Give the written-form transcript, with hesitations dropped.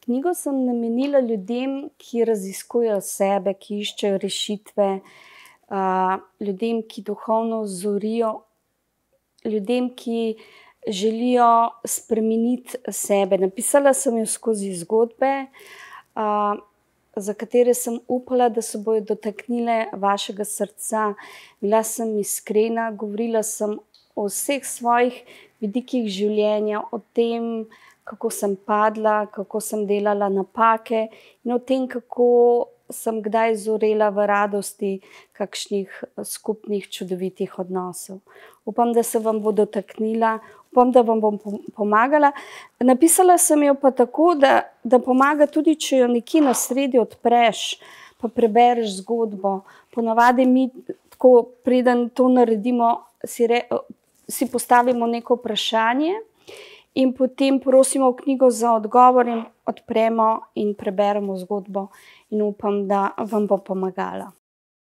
Knjigo sem namenila ljudem, ki raziskujejo sebe, ki iščejo rešitve, ljudem, ki duhovno zorijo, ljudem, ki želijo spremeniti sebe. Napisala sem jo skozi zgodbe, za katere sem upala, da se bojo dotaknile vašega srca. Bila sem iskrena, govorila sem o vseh svojih vidikih življenja, o tem, kako sem padla, kako sem delala napake in o tem, kako sem kdaj zorela v radosti kakšnih skupnih čudovitih odnosov. Upam, da se vam bo dotaknila, upam, da vam bom pomagala. Napisala sem jo pa tako, da pomaga tudi, če jo nekje na sredi odpreš, pa prebereš zgodbo. Ponavadi mi tako, preden to naredimo, si postavimo neko vprašanje in potem prosimo v knjigo za odgovor in odpremo in preberemo zgodbo in upam, da vam bo pomagala.